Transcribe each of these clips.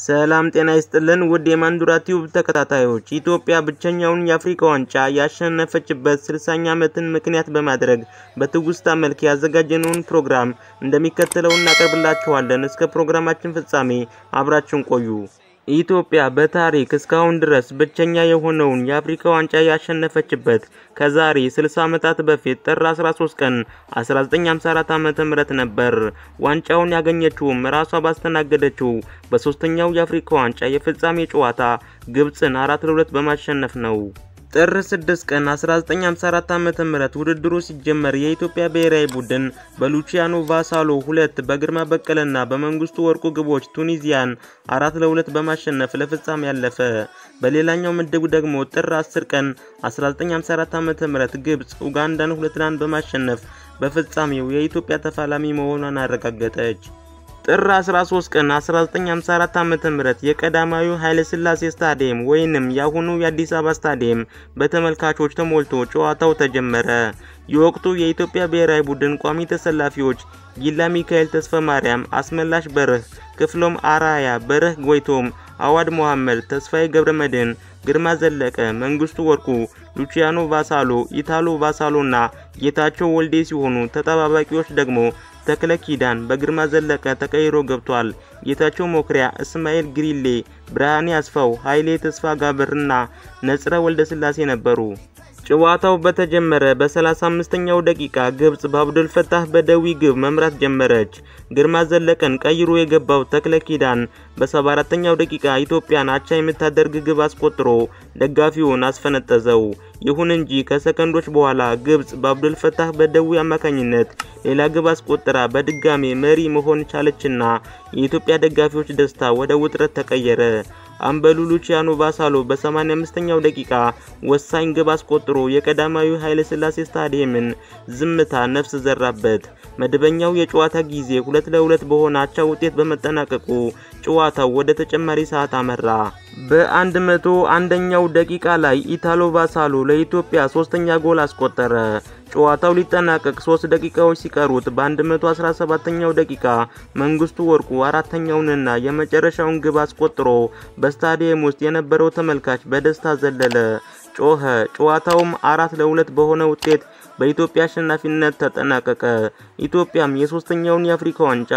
ሰላም ጤና ይስጥልን ውድ የማንዱራ ቲዩብ ተከታታዮች ኢትዮጵያ ብቸኛውን የአፍሪካ ዋንጫ ያሸነፈችበት 60ኛ ዓመትን ምክንያት በማድረግ በትውስታ መልክ ያዘጋጀነውን ፕሮግራም እንደሚከተለው እናቀርብላችኋለን። እስከ ፕሮግራማችን ፍጻሜ አብራችሁን ቆዩ። ኢትዮጵያ በታሪክ እስካሁን ድረስ ብቸኛ የሆነውን የአፍሪካ ዋንጫ ያሸነፈችበት ከዛሬ 60 ዓመታት በፊት ጥር 13 ቀን 1954 ዓ.ም ነበር። ዋንጫውን ያገኘችውም ራሷ ባስተናገደችው በሶስተኛው የአፍሪካ ዋንጫ የፍጻሜ ጨዋታ ግብጽን 4-2 በማሸነፍ ነው። ጥር 6 ቀን 1954 ዓ.ም ውድድሩ ሲጀመር የኢትዮጵያ ብሔራዊ ቡድን በሉቺያኖ ቫሳሎ 2 በግርማ በቀለና በመንግስቱ ወርቁ ግቦች ቱኒዚያን 4-2 በማሸነፍ ለፍጻሜ ያለፈ። በሌላኛው ምድብ ደግሞ ጥር 10 ቀን 1954 ዓ.ም ግብጽ ኡጋንዳን 2-1 በማሸነፍ በፍጻሜው የኢትዮጵያ ተፋላሚ መሆኗን አረጋገጠች። ጥር 13 ቀን 1954 ዓ.ም የቀዳማዊ ኃይለ ሥላሴ ስታዲየም ወይንም ያሁኑ የአዲስ አበባ ስታዲየም በተመልካቾች ተሞልቶ ጨዋታው ተጀመረ። የወቅቱ የኢትዮጵያ ብሔራዊ ቡድን ቋሚ ተሰላፊዎች ጊላ ሚካኤል ተስፋ ማርያም፣ አስመላሽ በርህ፣ ክፍሎም አራያ፣ በርህ ጎይቶም፣ አዋድ መሐመድ፣ ተስፋዬ ገብረመድህን፣ ግርማ ዘለቀ፣ መንግስቱ ወርቁ፣ ሉቺያኖ ቫሳሎ፣ ኢታሎ ቫሳሎና ጌታቸው ወልዴ ሲሆኑ ተጠባባቂዎች ደግሞ ተክለ ኪዳን በግርማ ዘለቀ ተቀይሮ ገብቷል። ጌታቸው ሞክሪያ፣ እስማኤል ግሪሌ፣ ብርሃኔ አስፋው፣ ኃይሌ ተስፋ ጋብርና ነጽረ ወልደስላሴ ነበሩ። ጨዋታው በተጀመረ በ35ኛው ደቂቃ ግብጽ በአብዱል ፈታህ በደዊ ግብ መምራት ጀመረች። ግርማ ዘለቀን ቀይሮ የገባው ተክለ ኪዳን በ74ኛው ደቂቃ ኢትዮጵያን አቻ የምታደርግ ግብ አስቆጥሮ ደጋፊውን አስፈነጠዘው። ይሁን እንጂ ከሰከንዶች በኋላ ግብጽ በአብዱል ፈታህ በደዊ አማካኝነት ሌላ ግብ አስቆጥራ በድጋሚ መሪ መሆን ቻለችና የኢትዮጵያ ደጋፊዎች ደስታ ወደ ውጥረት ተቀየረ። አምበሉ ሉቺያኖ ቫሳሎ በ85ኛው ደቂቃ ወሳኝ ግብ አስቆጥሮ የቀዳማዊ ኃይለ ሥላሴ ስታዲየምን ዝምታ ነፍስ ዘራበት። መደበኛው የጨዋታ ጊዜ 2-2 በሆነ አቻ ውጤት በመጠናቀቁ ጨዋታው ወደ ተጨማሪ ሰዓት አመራ። በ101ኛው ደቂቃ ላይ ኢታሎ ቫሳሎ ለኢትዮጵያ ሶስተኛ ጎል አስቆጠረ። ጨዋታው ሊጠናቀቅ 3 ደቂቃዎች ሲቀሩት በ117ኛው ደቂቃ መንግስቱ ወርቁ አራተኛውንና የመጨረሻውን ግብ አስቆጥሮ በስታዲየም ውስጥ የነበረው ተመልካች በደስታ ዘለለ፣ ጮኸ። ጨዋታውም 4-2 በሆነ ውጤት በኢትዮጵያ አሸናፊነት ተጠናቀቀ። ኢትዮጵያም የሶስተኛውን የአፍሪካ ዋንጫ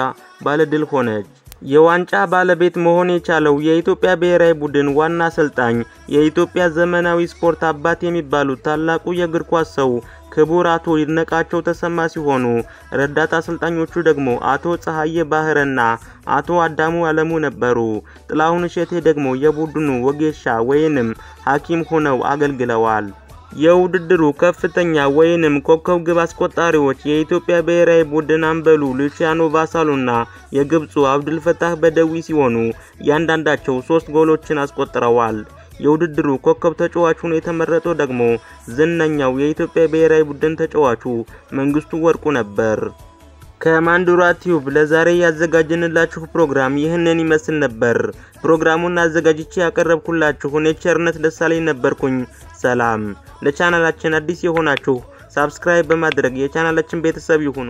ባለድል ሆነች። የዋንጫ ባለቤት መሆን የቻለው የኢትዮጵያ ብሔራዊ ቡድን ዋና አሰልጣኝ የኢትዮጵያ ዘመናዊ ስፖርት አባት የሚባሉት ታላቁ የእግር ኳስ ሰው ክቡር አቶ ይድነቃቸው ተሰማ ሲሆኑ ረዳት አሰልጣኞቹ ደግሞ አቶ ፀሐዬ ባህረና አቶ አዳሙ አለሙ ነበሩ። ጥላሁን እሸቴ ደግሞ የቡድኑ ወጌሻ ወይንም ሐኪም ሆነው አገልግለዋል። የውድድሩ ከፍተኛ ወይንም ኮከብ ግብ አስቆጣሪዎች የኢትዮጵያ ብሔራዊ ቡድን አምበሉ ሉቺያኖ ቫሳሎና የግብጹ አብዱል ፈታህ በደዊ ሲሆኑ ያንዳንዳቸው 3 ጎሎችን አስቆጥረዋል። የውድድሩ ኮከብ ተጫዋች ሆኖ የተመረጠው ደግሞ ዝነኛው የኢትዮጵያ ብሔራዊ ቡድን ተጫዋቹ መንግስቱ ወርቁ ነበር። ከማንዱራ ቲዩብ ለዛሬ ያዘጋጀንላችሁ ፕሮግራም ይህንን ይመስል ነበር። ፕሮግራሙን አዘጋጅቼ ያቀረብኩላችሁ እኔ ቸርነት ደሳለኝ ነበርኩኝ። ሰላም። ለቻናላችን አዲስ የሆናችሁ ሰብስክራይብ በማድረግ የቻናላችን ቤተሰብ ይሁኑ።